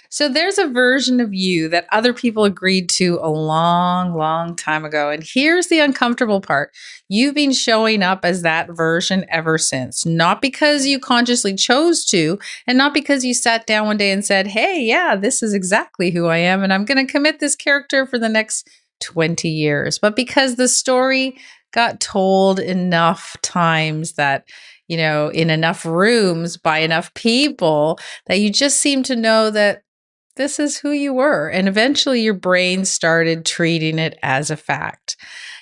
So there's a version of you that other people agreed to a long, long time ago. And here's the uncomfortable part. You've been showing up as that version ever since, not because you consciously chose to, and not because you sat down one day and said, hey, yeah, this is exactly who I am. And I'm going to commit this character for the next 20 years, but because the story got told enough times that, in enough rooms by enough people that you just seem to know that this is who you were. And eventually your brain started treating it as a fact.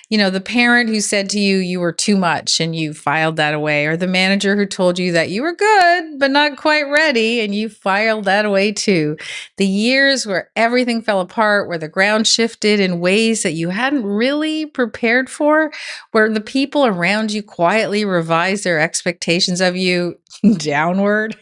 The parent who said to you, you were too much and you filed that away, or the manager who told you that you were good, but not quite ready, and you filed that away too. The years where everything fell apart, where the ground shifted in ways that you hadn't really prepared for, where the people around you quietly revised their expectations of you downward,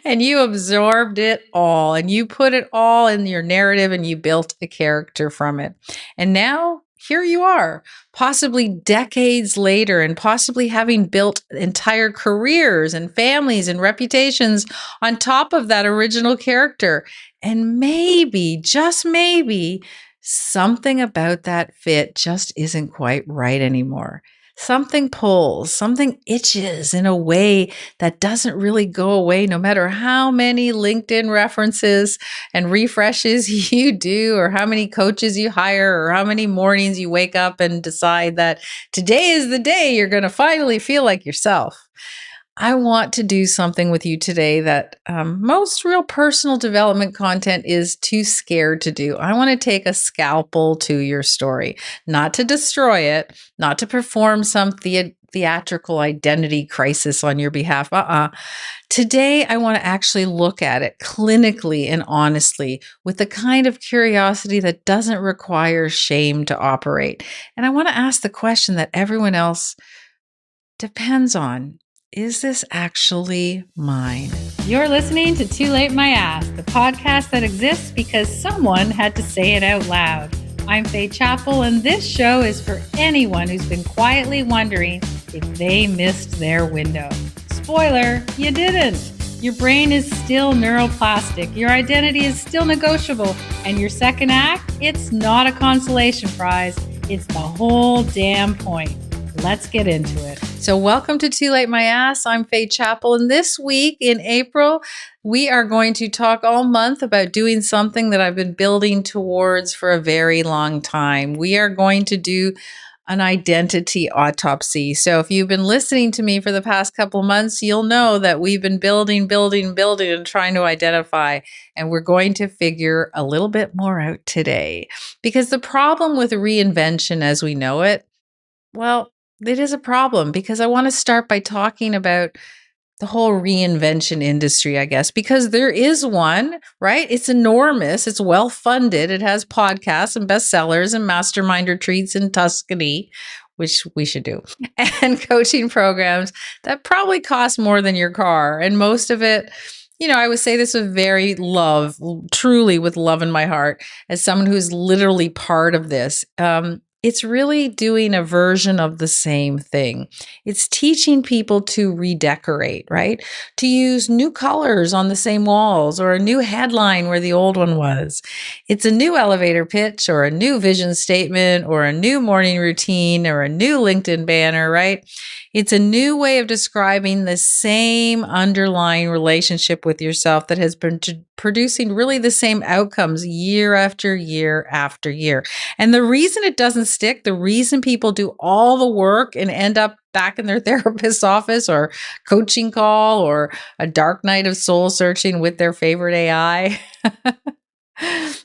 and you absorbed it all and you put it all in your narrative and you built a character from it. And now here you are, possibly decades later, and possibly having built entire careers and families and reputations on top of that original character. And maybe, just maybe, something about that fit just isn't quite right anymore. Something pulls, something itches in a way that doesn't really go away, no matter how many LinkedIn references and refreshes you do, or how many coaches you hire, or how many mornings you wake up and decide that today is the day you're going to finally feel like yourself. I want to do something with you today that most real personal development content is too scared to do. I want to take a scalpel to your story, not to destroy it, not to perform some theatrical identity crisis on your behalf. Today, I want to actually look at it clinically and honestly with the kind of curiosity that doesn't require shame to operate. And I want to ask the question that everyone else depends on. Is this actually mine? You're listening to Too Late My Ass, the podcast that exists because someone had to say it out loud. I'm Fay Chapple, and this show is for anyone who's been quietly wondering if they missed their window. Spoiler, you didn't. Your brain is still neuroplastic, your identity is still negotiable, and your second act, it's not a consolation prize. It's the whole damn point. Let's get into it. So welcome to Too Late My Ass. I'm Fay Chapple, and this week in April, we are going to talk all month about doing something that I've been building towards for a very long time. We are going to do an identity autopsy. So if you've been listening to me for the past couple of months, you'll know that we've been building and trying to identify, and we're going to figure a little bit more out today. Because the problem with reinvention as we know it, well, it is a problem, because I want to start by talking about the whole reinvention industry, I guess, because there is one, right? It's enormous. It's well funded. It has podcasts and bestsellers and mastermind retreats in Tuscany, which we should do, and coaching programs that probably cost more than your car. And most of it, I would say this with truly with love in my heart, as someone who's literally part of this. It's really doing a version of the same thing. It's teaching people to redecorate, right? To use new colors on the same walls, or a new headline where the old one was. It's a new elevator pitch, or a new vision statement, or a new morning routine, or a new LinkedIn banner, right? It's a new way of describing the same underlying relationship with yourself that has been producing really the same outcomes year after year after year. And the reason it doesn't stick, the reason people do all the work and end up back in their therapist's office or coaching call or a dark night of soul searching with their favorite AI,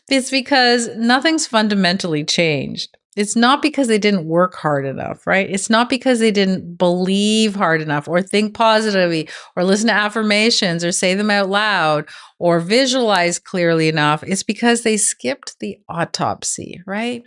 it's because nothing's fundamentally changed. It's not because they didn't work hard enough, right? It's not because they didn't believe hard enough, or think positively, or listen to affirmations, or say them out loud, or visualize clearly enough. It's because they skipped the autopsy, right?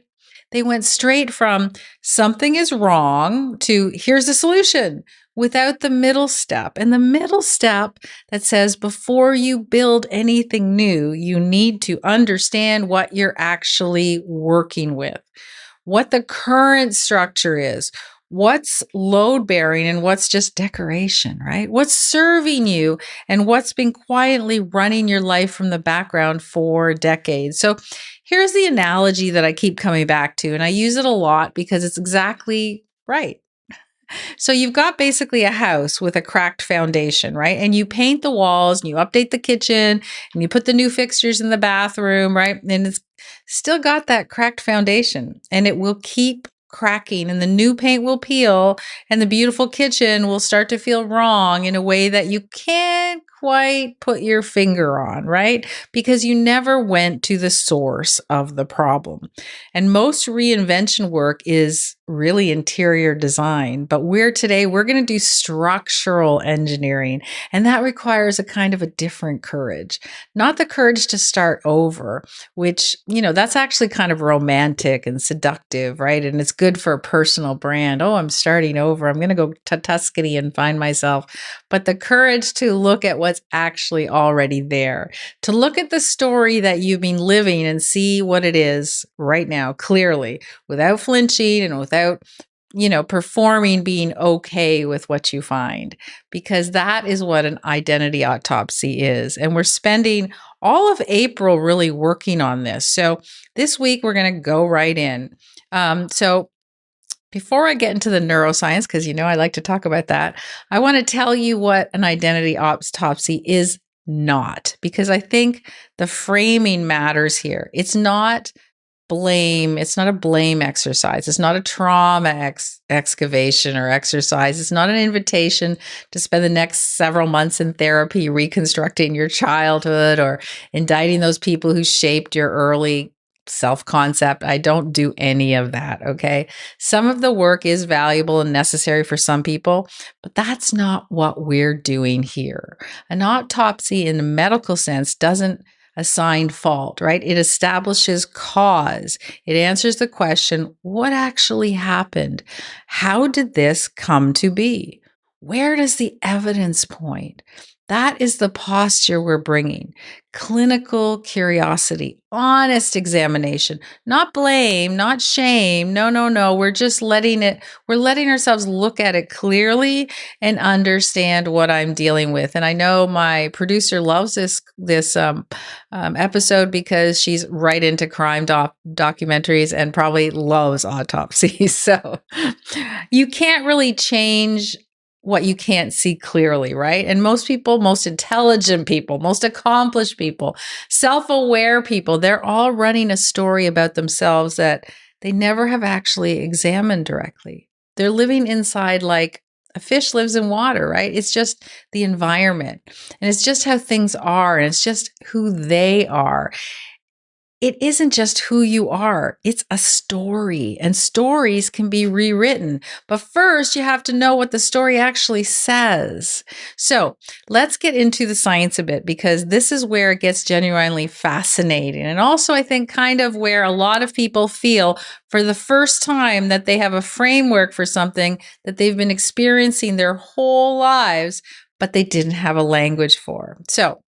They went straight from something is wrong to here's the solution, without the middle step. And the middle step that says before you build anything new, you need to understand what you're actually working with, what the current structure is, What's load bearing and what's just decoration, right? What's serving you and what's been quietly running your life from the background for decades. So here's the analogy that I keep coming back to, and I use it a lot because it's exactly right. So you've got basically a house with a cracked foundation, right? And you paint the walls and you update the kitchen and you put the new fixtures in the bathroom, right? And it's still got that cracked foundation and it will keep cracking and the new paint will peel and the beautiful kitchen will start to feel wrong in a way that you can't quite put your finger on, right? Because you never went to the source of the problem. And most reinvention work is really interior design, but we're going to do structural engineering. And that requires a kind of a different courage, not the courage to start over, which, that's actually kind of romantic and seductive, right? And it's good for a personal brand. Oh, I'm starting over. I'm going to go to Tuscany and find myself. But the courage to look at what's actually already there, to look at the story that you've been living and see what it is right now, clearly, without flinching and without, performing being okay with what you find, because that is what an identity autopsy is. And we're spending all of April really working on this. So this week, we're going to go right in. So before I get into the neuroscience, because I like to talk about that, I want to tell you what an identity autopsy is not, because I think the framing matters here. It's not blame. It's not a blame exercise. It's not a trauma excavation or exercise. It's not an invitation to spend the next several months in therapy reconstructing your childhood or indicting those people who shaped your early self-concept. I don't do any of that, okay? Some of the work is valuable and necessary for some people, but that's not what we're doing here. An autopsy in a medical sense doesn't assign fault, right? It establishes cause. It answers the question, what actually happened? How did this come to be? Where does the evidence point? That is the posture we're bringing. Clinical curiosity, honest examination, not blame, not shame. No. We're just we're letting ourselves look at it clearly and understand what I'm dealing with. And I know my producer loves this episode because she's right into crime documentaries and probably loves autopsies. So you can't really change what you can't see clearly, right? And most people, most intelligent people, most accomplished people, self-aware people, they're all running a story about themselves that they never have actually examined directly. They're living inside like a fish lives in water, right? It's just the environment and it's just how things are and it's just who they are. It isn't just who you are, it's a story, and stories can be rewritten. But first, you have to know what the story actually says. So let's get into the science a bit, because this is where it gets genuinely fascinating. And also, I think, kind of where a lot of people feel for the first time that they have a framework for something that they've been experiencing their whole lives, but they didn't have a language for. So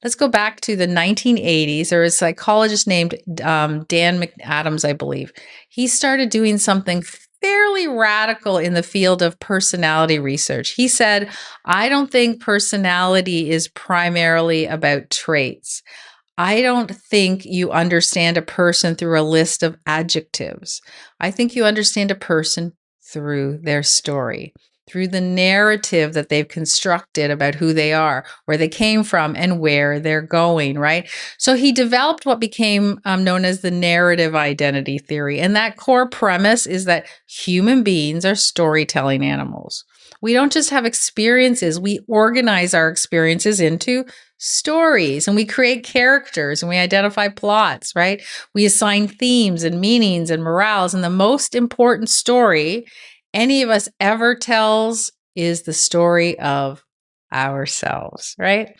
let's go back to the 1980s. There was a psychologist named Dan McAdams, I believe. He started doing something fairly radical in the field of personality research. He said, I don't think personality is primarily about traits. I don't think you understand a person through a list of adjectives. I think you understand a person through their story, through the narrative that they've constructed about who they are, where they came from, and where they're going, right? So he developed what became known as the narrative identity theory. And that core premise is that human beings are storytelling animals. We don't just have experiences, we organize our experiences into stories, and we create characters and we identify plots, right? We assign themes and meanings and morals. And the most important story any of us ever tells is the story of ourselves, right?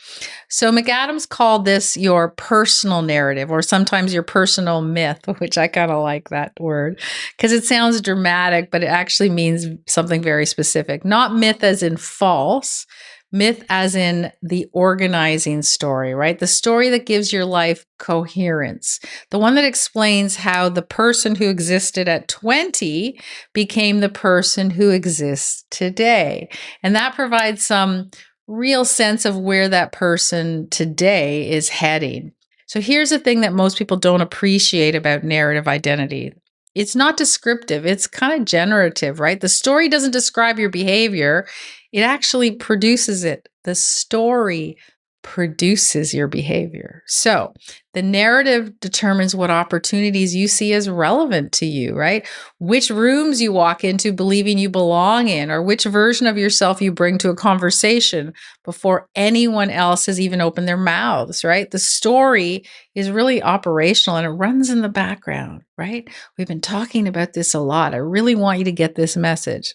So McAdams called this your personal narrative, or sometimes your personal myth, which I kind of like that word because it sounds dramatic, but it actually means something very specific. Not myth as in false, Myth as in the organizing story, right? The story that gives your life coherence. The one that explains how the person who existed at 20 became the person who exists today. And that provides some real sense of where that person today is heading. So here's the thing that most people don't appreciate about narrative identity. It's not descriptive, it's kind of generative, right? The story doesn't describe your behavior, it actually produces it. The story produces your behavior. So the narrative determines what opportunities you see as relevant to you, right? Which rooms you walk into believing you belong in, or which version of yourself you bring to a conversation before anyone else has even opened their mouths, right? The story is really operational and it runs in the background, right? We've been talking about this a lot. I really want you to get this message.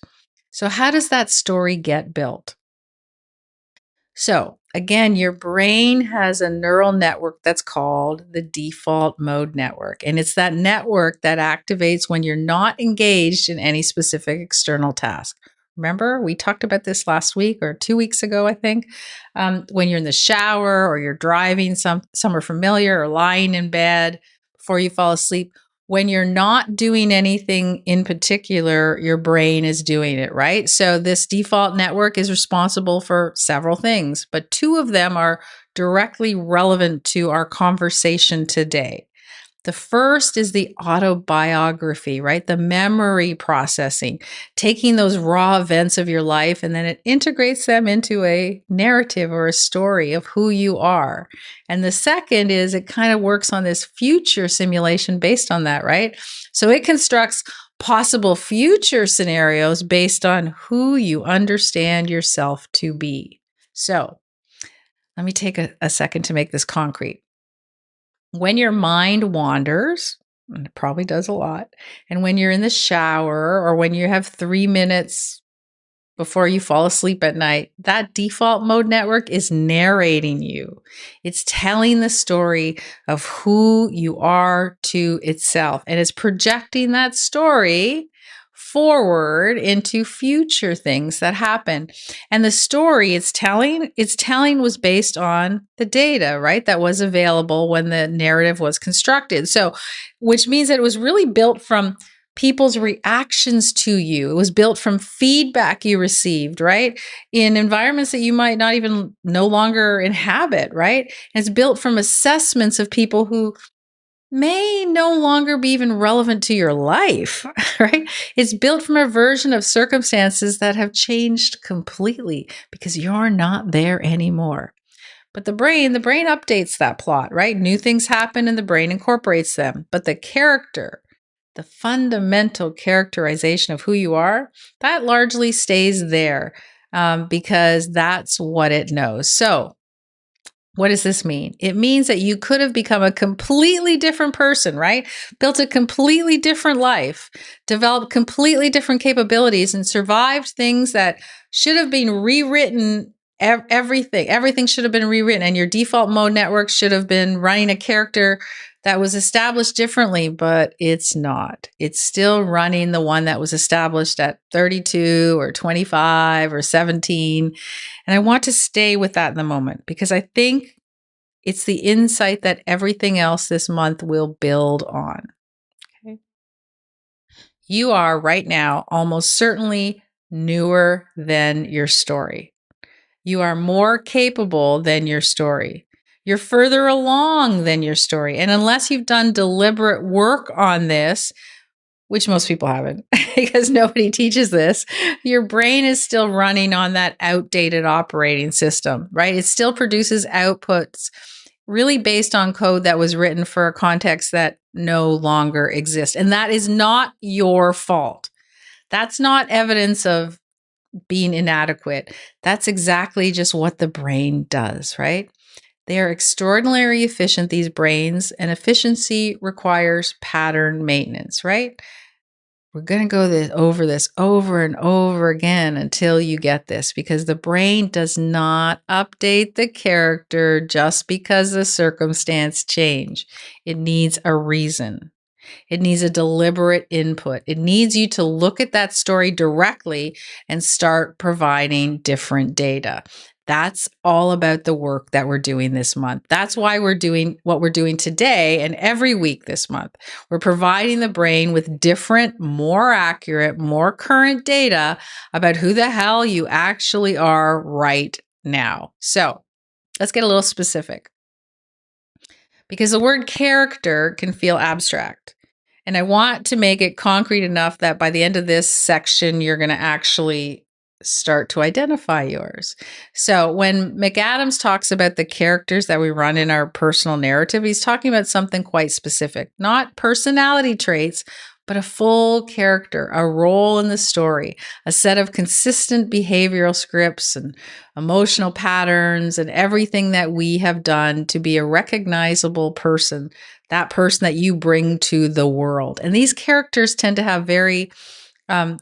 So, how does that story get built? So, again, your brain has a neural network that's called the default mode network. And it's that network that activates when you're not engaged in any specific external task. Remember, we talked about this last week or 2 weeks ago, I think. When you're in the shower or you're driving, some are familiar, or lying in bed before you fall asleep. When you're not doing anything in particular, your brain is doing it, right? So this default network is responsible for several things, but two of them are directly relevant to our conversation today. The first is the autobiography, right? The memory processing, taking those raw events of your life and then it integrates them into a narrative or a story of who you are. And the second is it kind of works on this future simulation based on that, right? So it constructs possible future scenarios based on who you understand yourself to be. So let me take a second to make this concrete. When your mind wanders, and it probably does a lot, and when you're in the shower or when you have 3 minutes before you fall asleep at night, that default mode network is narrating you. It's telling the story of who you are to itself, and it's projecting that story forward into future things that happen. And the story it's telling was based on the data, right? That was available when the narrative was constructed. So, which means that it was really built from people's reactions to you. It was built from feedback you received, right? In environments that you might not even no longer inhabit, right? And it's built from assessments of people who may no longer be even relevant to your life, right? It's built from a version of circumstances that have changed completely because you're not there anymore. But the brain updates that plot, right? New things happen and the brain incorporates them. But the character, the fundamental characterization of who you are, that largely stays there because that's what it knows. So, what does this mean? It means that you could have become a completely different person, right? Built a completely different life, developed completely different capabilities, and survived things that should have been rewritten. Everything should have been rewritten, and your default mode network should have been running a character that was established differently, but it's not. It's still running the one that was established at 32 or 25 or 17. And I want to stay with that in the moment because I think it's the insight that everything else this month will build on. Okay. You are right now almost certainly newer than your story. You are more capable than your story. You're further along than your story. And unless you've done deliberate work on this, which most people haven't because nobody teaches this, your brain is still running on that outdated operating system, right? It still produces outputs really based on code that was written for a context that no longer exists. And that is not your fault. That's not evidence of being inadequate. That's exactly just what the brain does, right? They are extraordinarily efficient, these brains, and efficiency requires pattern maintenance, right? We're going to go over this over and over again until you get this because the brain does not update the character just because the circumstance change. It needs a reason. It needs a deliberate input. It needs you to look at that story directly and start providing different data. That's all about the work that we're doing this month. That's why we're doing what we're doing today and every week this month. We're providing the brain with different, more accurate, more current data about who the hell you actually are right now. So let's get a little specific because the word character can feel abstract. And I want to make it concrete enough that by the end of this section, you're going to actually start to identify yours. So when McAdams talks about the characters that we run in our personal narrative, he's talking about something quite specific, not personality traits, but a full character, a role in the story, a set of consistent behavioral scripts and emotional patterns and everything that we have done to be a recognizable person, that person that you bring to the world. And these characters tend to have very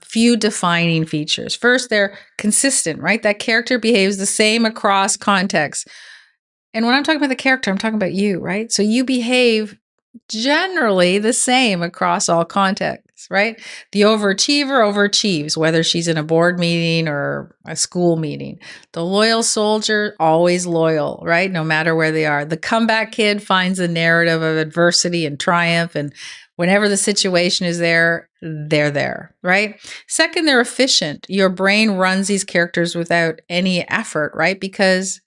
few defining features. First, they're consistent, right? That character behaves the same across contexts. And when I'm talking about the character, I'm talking about you, right? So you behave generally the same across all contexts, right? The overachiever overachieves, whether she's in a board meeting or a school meeting. The loyal soldier, always loyal, right? No matter where they are. The comeback kid finds a narrative of adversity and triumph, and whenever the situation is there, they're there, right? Second, they're efficient. Your brain runs these characters without any effort, right? Because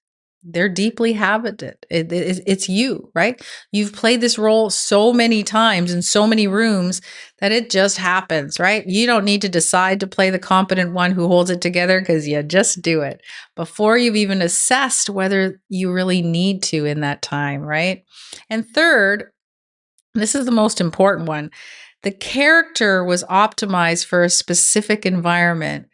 they're deeply habited. It's you, right? You've played this role so many times in so many rooms that it just happens, right? You don't need to decide to play the competent one who holds it together because you just do it before you've even assessed whether you really need to in that time, right? And third, this is the most important one. The character was optimized for a specific environment,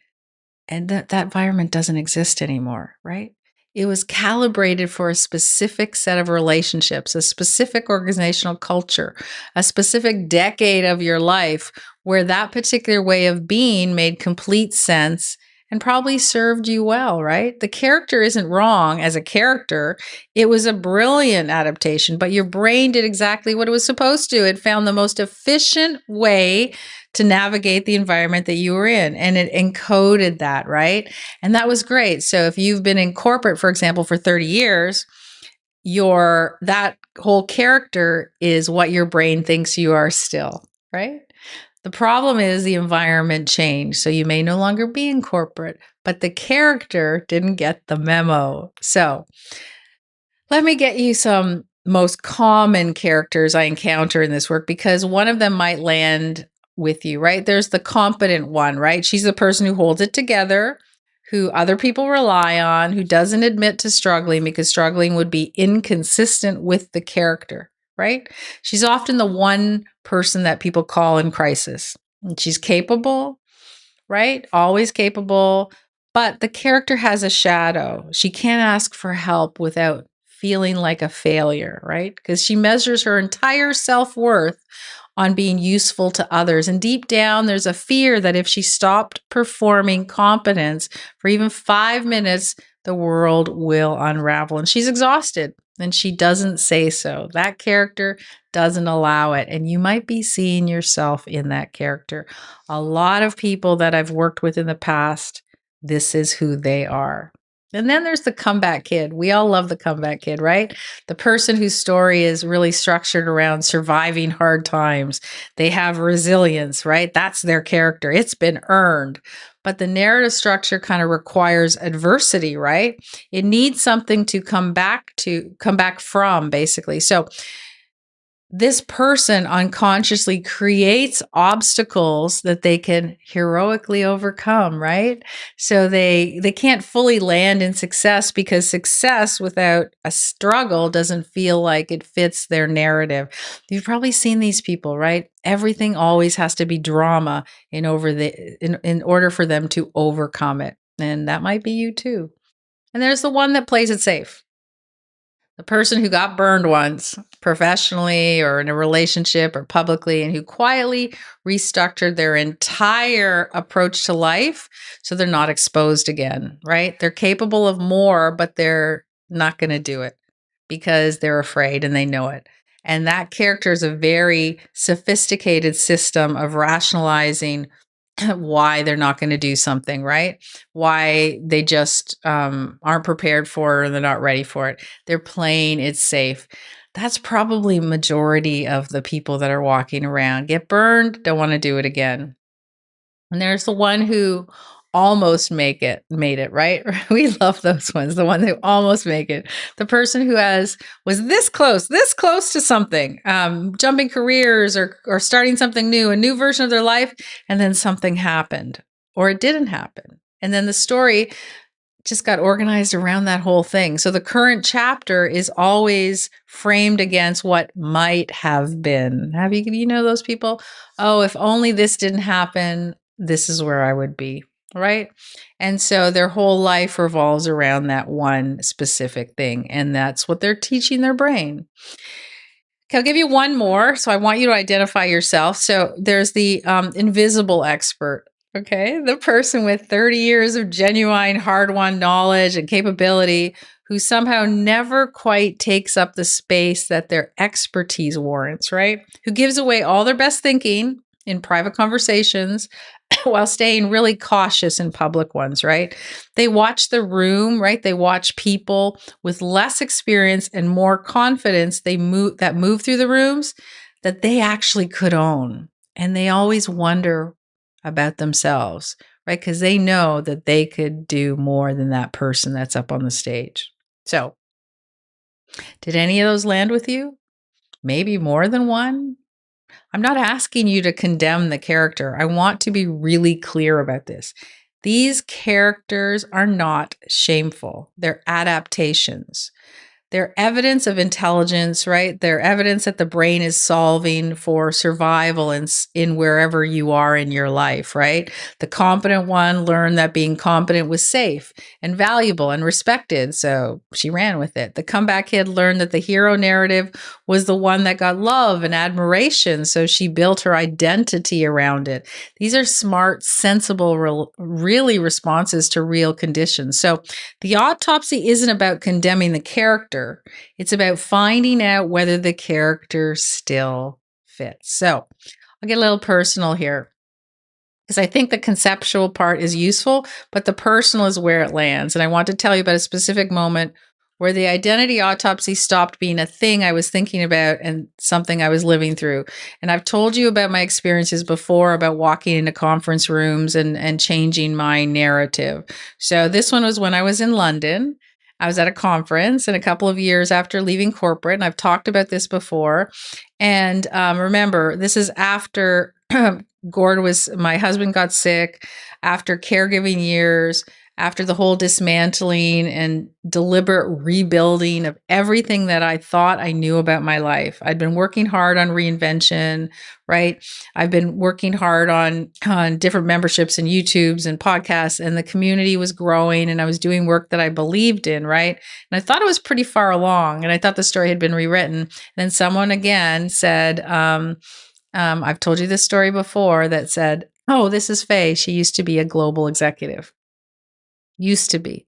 and that environment doesn't exist anymore, right? It was calibrated for a specific set of relationships, a specific organizational culture, a specific decade of your life where that particular way of being made complete sense and probably served you well, right? The character isn't wrong as a character. It was a brilliant adaptation, but your brain did exactly what it was supposed to. It found the most efficient way to navigate the environment that you were in, and it encoded that, right? And that was great. So if you've been in corporate, for example, for 30 years, that whole character is what your brain thinks you are still, right? The problem is the environment changed. So you may no longer be in corporate, but the character didn't get the memo. So let me get you some most common characters I encounter in this work because one of them might land with you, right? There's the competent one, right? She's the person who holds it together, who other people rely on, who doesn't admit to struggling because struggling would be inconsistent with the character, right? She's often the one person that people call in crisis. And she's capable, right? Always capable, but the character has a shadow. She can't ask for help without feeling like a failure, right? Because she measures her entire self-worth on being useful to others. And deep down, there's a fear that if she stopped performing competence for even 5 minutes, the world will unravel. And she's exhausted and she doesn't say so. That character doesn't allow it. And you might be seeing yourself in that character. A lot of people that I've worked with in the past, this is who they are. And then there's the comeback kid. We all love the comeback kid, right? The person whose story is really structured around surviving hard times. They have resilience, right? That's their character. It's been earned. But the narrative structure kind of requires adversity, right? It needs something to come back from, basically. So this person unconsciously creates obstacles that they can heroically overcome, right? So they can't fully land in success because success without a struggle doesn't feel like it fits their narrative. You've probably seen these people, right? Everything always has to be drama in order for them to overcome it. And that might be you too. And there's the one that plays it safe. The person who got burned once, professionally or in a relationship or publicly, and who quietly restructured their entire approach to life so they're not exposed again, right? They're capable of more, but they're not going to do it because they're afraid and they know it. And that character is a very sophisticated system of rationalizing why they're not going to do something, right? Why they just aren't prepared for it or they're not ready for it. They're playing it safe. That's probably majority of the people that are walking around. Get burned, don't want to do it again. And there's the one who almost made it, right? We love those ones. The one who almost make it. The person who was this close to something, jumping careers or starting something new, a new version of their life, and then something happened or it didn't happen. And then the story just got organized around that whole thing. So the current chapter is always framed against what might have been. You know those people? Oh, if only this didn't happen, this is where I would be, right? And so their whole life revolves around that one specific thing. And that's what they're teaching their brain. Okay, I'll give you one more. So I want you to identify yourself. So there's the invisible expert. Okay, the person with 30 years of genuine hard-won knowledge and capability who somehow never quite takes up the space that their expertise warrants, right? Who gives away all their best thinking in private conversations while staying really cautious in public ones, right? They watch the room, right? They watch people with less experience and more confidence that move through the rooms that they actually could own. And they always wonder about themselves, right? Because they know that they could do more than that person that's up on the stage. So, did any of those land with you? Maybe more than one? I'm not asking you to condemn the character. I want to be really clear about this. These characters are not shameful. They're adaptations. They're evidence of intelligence, right? They're evidence that the brain is solving for survival in wherever you are in your life, right? The competent one learned that being competent was safe and valuable and respected, so she ran with it. The comeback kid learned that the hero narrative was the one that got love and admiration, so she built her identity around it. These are smart, sensible, really responses to real conditions. So the autopsy isn't about condemning the character. It's about finding out whether the character still fits. So I'll get a little personal here because I think the conceptual part is useful, but the personal is where it lands. And I want to tell you about a specific moment where the identity autopsy stopped being a thing I was thinking about and something I was living through. And I've told you about my experiences before about walking into conference rooms and changing my narrative. So this one was when I was in London. I was at a conference and a couple of years after leaving corporate, and I've talked about this before. And remember, this is after my husband got sick, after caregiving years, after the whole dismantling and deliberate rebuilding of everything that I thought I knew about my life. I'd been working hard on reinvention, right? I've been working hard on different memberships and YouTubes and podcasts, and the community was growing and I was doing work that I believed in, right? And I thought it was pretty far along and I thought the story had been rewritten. And then someone again said, I've told you this story before, that said, oh, this is Fay. She used to be a global executive. Used to be.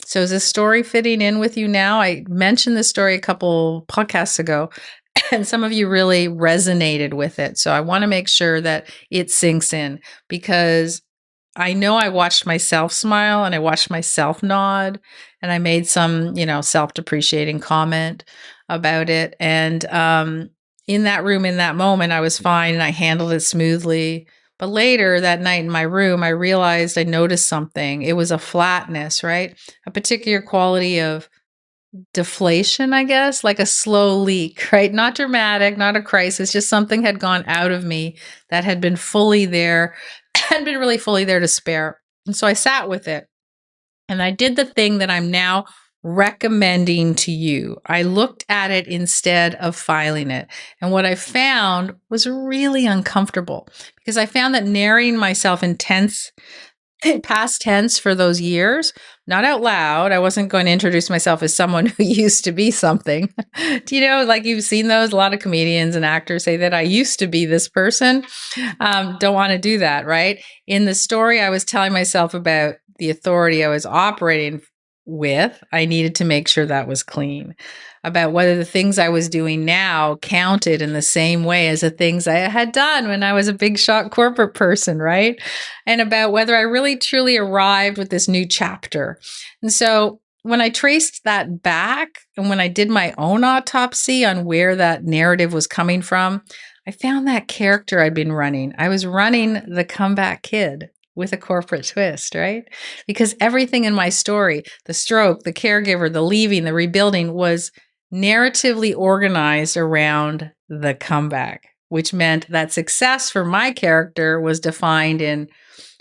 So is this story fitting in with you now? I mentioned this story a couple podcasts ago, and some of you really resonated with it. So I want to make sure that it sinks in because I know I watched myself smile and I watched myself nod and I made some, self-depreciating comment about it. And in that room, in that moment, I was fine and I handled it smoothly. But later that night in my room, I realized I noticed something. It was a flatness, right? A particular quality of deflation, I guess, like a slow leak, right? Not dramatic, not a crisis, just something had gone out of me that had been fully there, had been really fully there to spare. And so I sat with it and I did the thing that I'm now recommending to you. I looked at it instead of filing it. And what I found was really uncomfortable because I found that narrating myself in past tense for those years, not out loud. I wasn't going to introduce myself as someone who used to be something. Do you know, like you've seen those? A lot of comedians and actors say that I used to be this person. Don't want to do that, right? In the story, I was telling myself about the authority I was operating with. I needed to make sure that was clean. about whether the things I was doing now counted in the same way as the things I had done when I was a big shot corporate person, right? And about whether I really truly arrived with this new chapter. And so when I traced that back and when I did my own autopsy on where that narrative was coming from, I found that character I'd been running. I was running the comeback kid with a corporate twist, right? Because everything in my story, the stroke, the caregiver, the leaving, the rebuilding, was narratively organized around the comeback, which meant that success for my character was defined in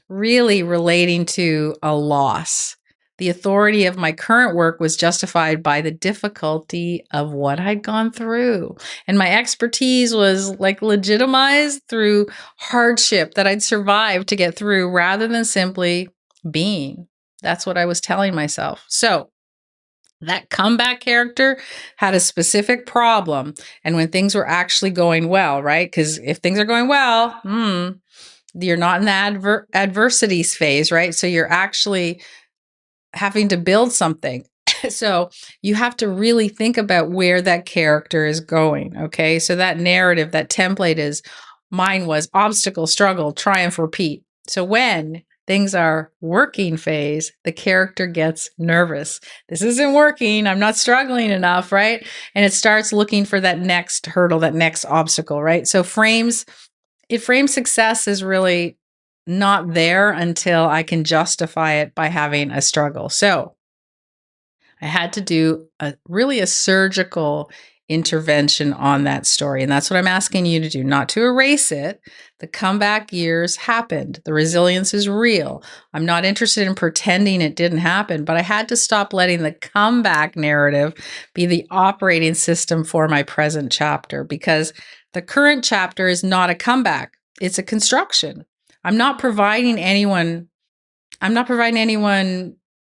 really relating to a loss. The authority of my current work was justified by the difficulty of what I'd gone through. And my expertise was like legitimized through hardship that I'd survived to get through rather than simply being. That's what I was telling myself. So that comeback character had a specific problem. And when things were actually going well, right? Because if things are going well, you're not in the adversities phase, right? So you're actually having to build something. So you have to really think about where that character is going. Okay. So that narrative, that template is mine was obstacle, struggle, triumph, repeat. So when things are working phase, the character gets nervous. This isn't working. I'm not struggling enough. Right. And it starts looking for that next hurdle, that next obstacle. Right. So it frames success as really not there until I can justify it by having a struggle. So I had to do a surgical intervention on that story. And that's what I'm asking you to do, not to erase it. The comeback years happened. The resilience is real. I'm not interested in pretending it didn't happen, but I had to stop letting the comeback narrative be the operating system for my present chapter, because the current chapter is not a comeback. It's a construction. I'm not providing anyone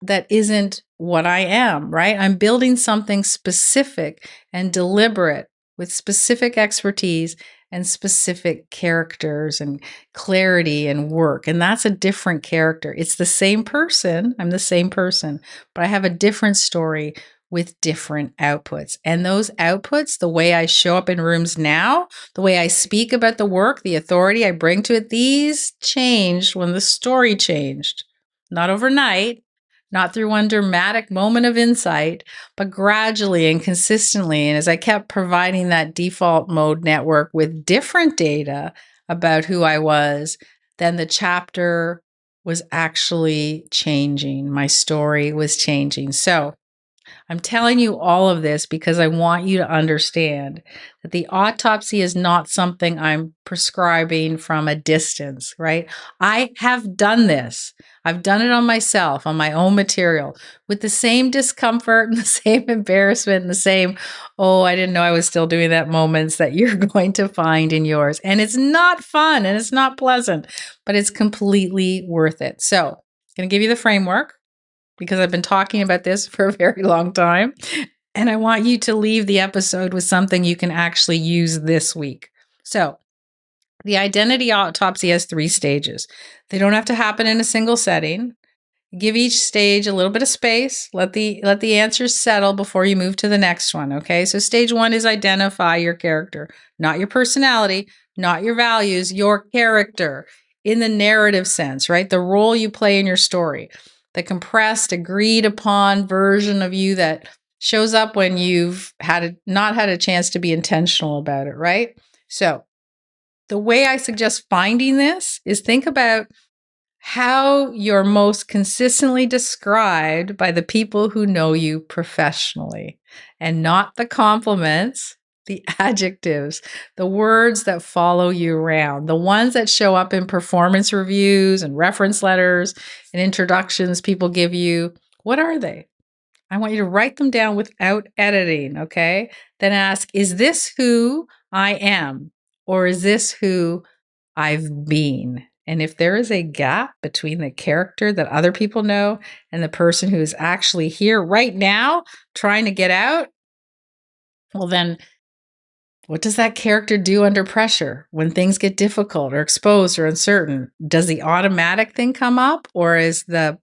that isn't what I am, right? I'm building something specific and deliberate with specific expertise and specific characters and clarity and work. And that's a different character. It's the same person. I'm the same person, but I have a different story with different outputs. And those outputs, the way I show up in rooms now, the way I speak about the work, the authority I bring to it, these changed when the story changed. Not overnight, not through one dramatic moment of insight, but gradually and consistently. And as I kept providing that default mode network with different data about who I was, then the chapter was actually changing. My story was changing. So I'm telling you all of this because I want you to understand that the autopsy is not something I'm prescribing from a distance, right? I have done this. I've done it on myself, on my own material, with the same discomfort and the same embarrassment and the same, oh, I didn't know I was still doing that moments that you're going to find in yours. And it's not fun and it's not pleasant, but it's completely worth it. So I'm going to give you the framework, because I've been talking about this for a very long time. And I want you to leave the episode with something you can actually use this week. So the identity autopsy has 3 stages. They don't have to happen in a single setting. Give each stage a little bit of space. Let the answers settle before you move to the next one. Okay. So stage 1 is identify your character, not your personality, not your values, your character in the narrative sense, right? The role you play in your story. The compressed, agreed upon version of you that shows up when you've not had a chance to be intentional about it, right? So the way I suggest finding this is think about how you're most consistently described by the people who know you professionally, and not the compliments, the adjectives, the words that follow you around, the ones that show up in performance reviews and reference letters and introductions people give you. What are they? I want you to write them down without editing, okay? Then ask, is this who I am? Or is this who I've been? And if there is a gap between the character that other people know and the person who is actually here right now trying to get out, well, then what does that character do under pressure when things get difficult or exposed or uncertain? Does the automatic thing come up, or is the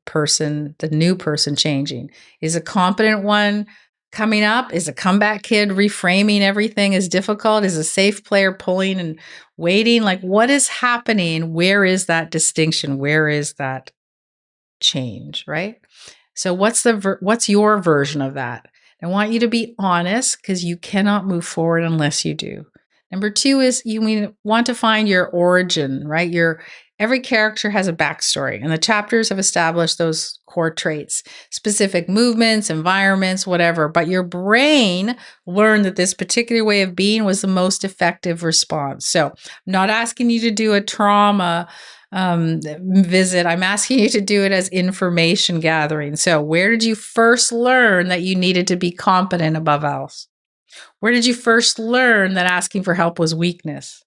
new person changing? Is a competent one coming up? Is a comeback kid reframing everything as difficult? Is a safe player pulling and waiting? Like, what is happening? Where is that distinction? Where is that change, right? So what's your version of that? I want you to be honest, because you cannot move forward unless you do. Number two is you want to find your origin, right? Every character has a backstory, and the chapters have established those core traits, specific movements, environments, whatever. But your brain learned that this particular way of being was the most effective response. So I'm not asking you to do a trauma visit. I'm asking you to do it as information gathering. So where did you first learn that you needed to be competent above else? Where did you first learn that asking for help was weakness?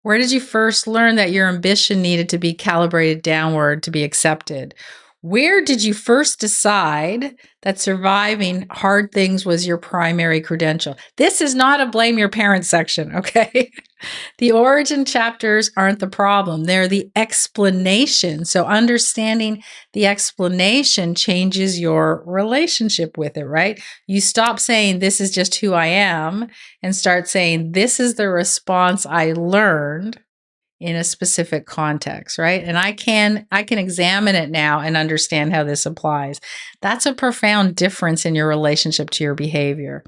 Where did you first learn that your ambition needed to be calibrated downward to be accepted? Where did you first decide that surviving hard things was your primary credential? This is not a blame your parents section, okay? The origin chapters aren't the problem. They're the explanation. So understanding the explanation changes your relationship with it, right? You stop saying, this is just who I am, and start saying, this is the response I learned in a specific context, right? And I can examine it now and understand how this applies. That's a profound difference in your relationship to your behavior.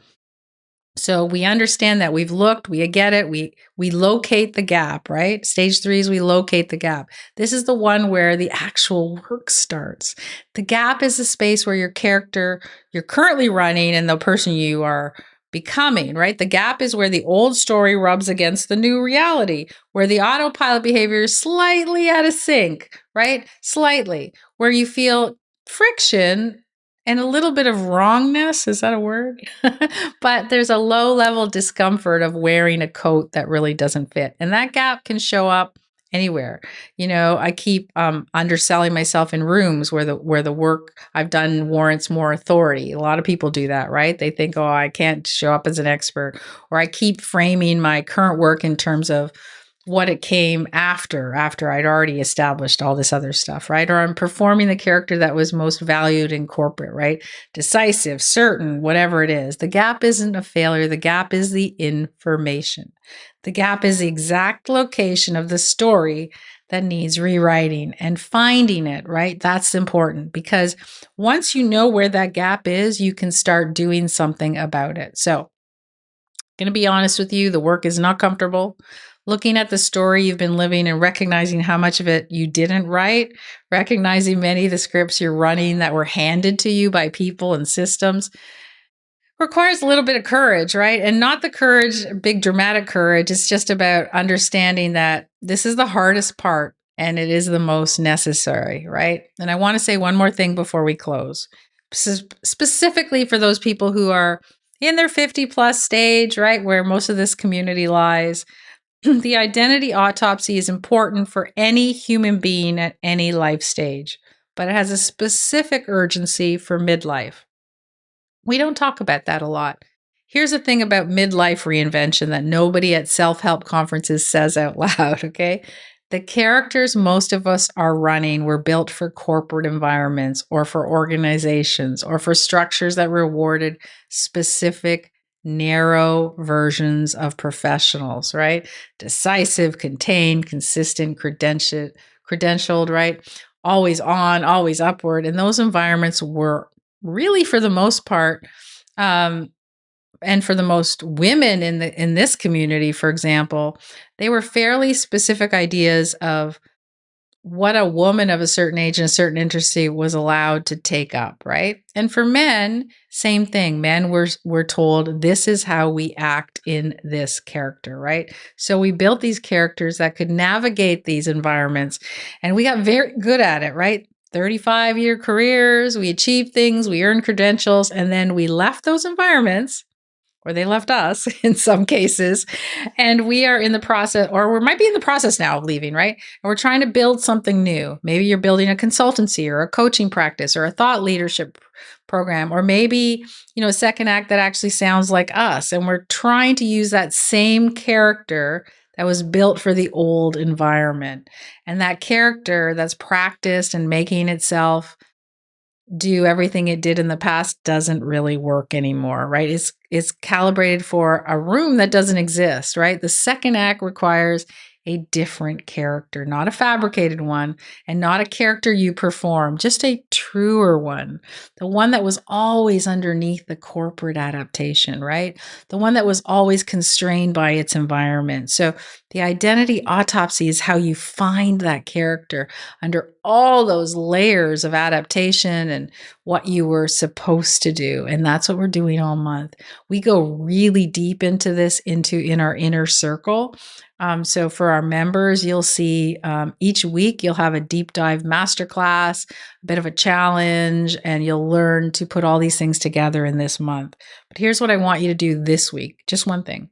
So we understand that we've looked, we get it, we locate the gap, right? Stage 3 is we locate the gap. This is the one where the actual work starts. The gap is the space where your character you're currently running and the person you are becoming, right? The gap is where the old story rubs against the new reality, where the autopilot behavior is slightly out of sync, right? Slightly, where you feel friction and a little bit of wrongness. Is that a word? But there's a low level discomfort of wearing a coat that really doesn't fit. And that gap can show up anywhere. I keep underselling myself in rooms where the work I've done warrants more authority. A lot of people do that, right? They think, oh, I can't show up as an expert. Or I keep framing my current work in terms of what it came after I'd already established all this other stuff, right? Or I'm performing the character that was most valued in corporate, right? Decisive, certain, whatever it is. The gap isn't a failure. The gap is the information. The gap is the exact location of the story that needs rewriting, and finding it, right? That's important, because once you know where that gap is, you can start doing something about it. So, going to be honest with you, the work is not comfortable. Looking at the story you've been living and recognizing how much of it you didn't write, recognizing many of the scripts you're running that were handed to you by people and systems, requires a little bit of courage, right? And not the courage, big dramatic courage. It's just about understanding that this is the hardest part and it is the most necessary, right? And I want to say one more thing before we close, specifically for those people who are in their 50 plus stage, right? Where most of this community lies. The identity autopsy is important for any human being at any life stage, but it has a specific urgency for midlife. We don't talk about that a lot. Here's the thing about midlife reinvention that nobody at self-help conferences says out loud, okay? The characters most of us are running were built for corporate environments or for organizations or for structures that rewarded specific narrow versions of professionals, right? Decisive, contained, consistent, credentialed, right? Always on, always upward. And those environments were really, for the most part, and for the most women in this community, for example, they were fairly specific ideas of what a woman of a certain age and a certain industry was allowed to take up, right? And for men, same thing. Men were told, this is how we act in this character, right? So we built these characters that could navigate these environments, and we got very good at it, right? 35-year careers, we achieved things, we earned credentials, and then we left those environments, or they left us in some cases, and we are in the process, or we might be in the process now of leaving, right? And we're trying to build something new. Maybe you're building a consultancy or a coaching practice or a thought leadership program, or maybe, a second act that actually sounds like us. And we're trying to use that same character that was built for the old environment. And that character that's practiced and making itself do everything it did in the past doesn't really work anymore, right? It's calibrated for a room that doesn't exist, right? The second act requires a different character, not a fabricated one, and not a character you perform, just a truer one. The one that was always underneath the corporate adaptation, right? The one that was always constrained by its environment. So the identity autopsy is how you find that character under all those layers of adaptation and what you were supposed to do. And that's what we're doing all month. We go really deep into this in our inner circle. So for our members, you'll see each week you'll have a deep dive masterclass, a bit of a challenge, and you'll learn to put all these things together in this month. But here's what I want you to do this week. Just one thing.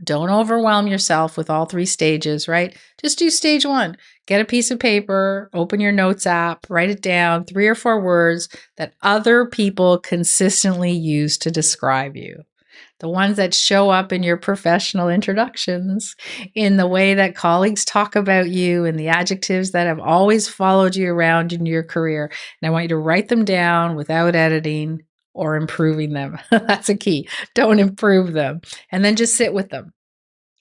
Don't overwhelm yourself with all 3 stages, right? Just do stage 1. Get a piece of paper, open your notes app, write it down, 3 or 4 words that other people consistently use to describe you. The ones that show up in your professional introductions, in the way that colleagues talk about you, and the adjectives that have always followed you around in your career. And I want you to write them down without editing or improving them. That's a key. Don't improve them. And then just sit with them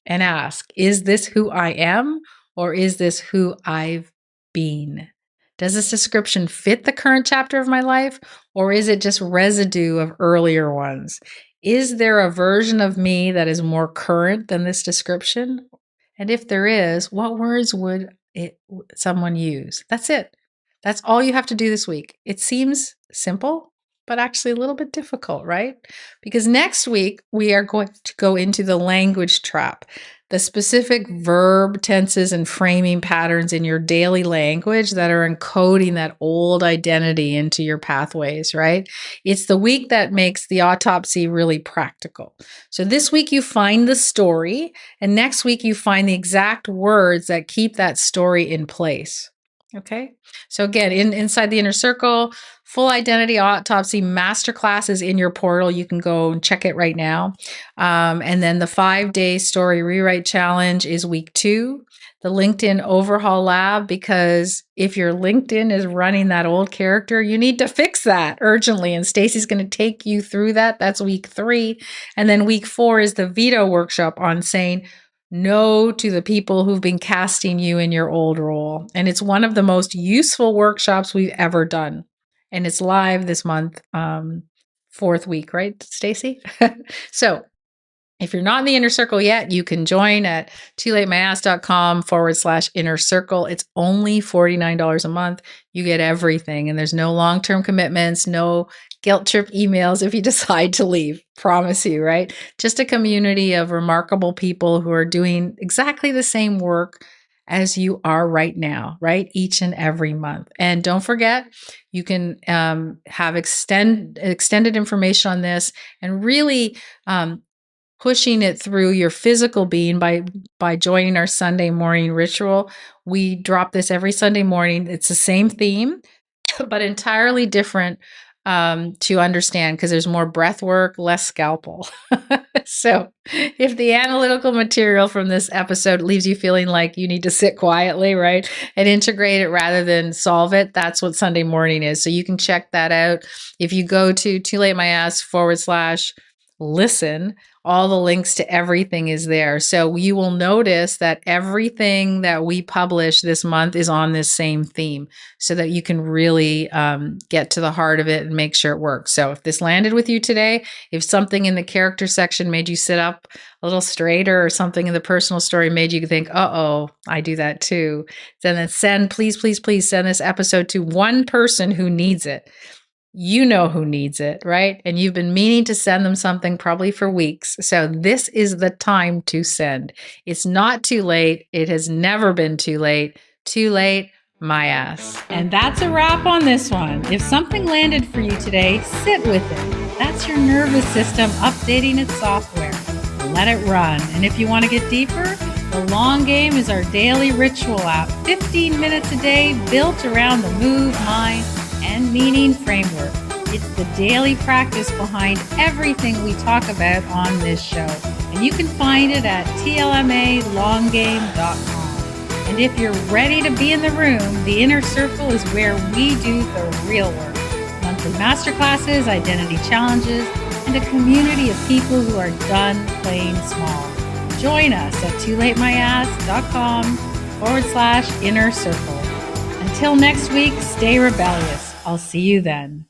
and ask, is this who I am, or is this who I've been? Does this description fit the current chapter of my life, or is it just residue of earlier ones? Is there a version of me that is more current than this description? And if there is, what words would someone use? That's it. That's all you have to do this week. It seems simple, but actually a little bit difficult, right? Because next week we are going to go into the language trap, the specific verb tenses and framing patterns in your daily language that are encoding that old identity into your pathways, right? It's the week that makes the autopsy really practical. So this week you find the story, and next week you find the exact words that keep that story in place. Okay. So again, inside the inner circle, full identity autopsy masterclass is in your portal. You can go and check it right now. And then the 5-day story rewrite challenge is week 2. The LinkedIn overhaul lab, because if your LinkedIn is running that old character, you need to fix that urgently. And Stacey's going to take you through that. That's week 3. And then week 4 is the veto workshop on saying no to the people who've been casting you in your old role. And it's one of the most useful workshops we've ever done. And it's live this month, 4th week, right, Stacey? So if you're not in the inner circle yet, you can join at toolatemayass.com/inner circle. It's only $49 a month. You get everything, and there's no long-term commitments, no guilt trip emails if you decide to leave. Promise you, right? Just a community of remarkable people who are doing exactly the same work as you are right now, right? Each and every month. And don't forget, you can have extended information on this and really pushing it through your physical being by joining our Sunday morning ritual. We drop this every Sunday morning. It's the same theme, but entirely different to understand, because there's more breath work, less scalpel. So if the analytical material from this episode leaves you feeling like you need to sit quietly, right, and integrate it rather than solve it, that's what Sunday morning is. So you can check that out. If you go to toolatemayass/listen, all the links to everything is there. So you will notice that everything that we publish this month is on this same theme, so that you can really get to the heart of it and make sure it works. So if this landed with you today, if something in the character section made you sit up a little straighter, or something in the personal story made you think, uh-oh, I do that too, then please send this episode to one person who needs it. You know who needs it, right? And you've been meaning to send them something probably for weeks. So this is the time to send. It's not too late. It has never been too late. Too late, my ass. And that's a wrap on this one. If something landed for you today, sit with it. That's your nervous system updating its software. Let it run. And if you want to get deeper, the Long Game is our daily ritual app. 15 minutes a day built around the move, mind, and meaning framework. It's the daily practice behind everything we talk about on this show. And you can find it at tlmalonggame.com. And if you're ready to be in the room, the inner circle is where we do the real work. monthly masterclasses, identity challenges, and a community of people who are done playing small. Join us at toolatemayass.com/inner circle. Until next week, stay rebellious. I'll see you then.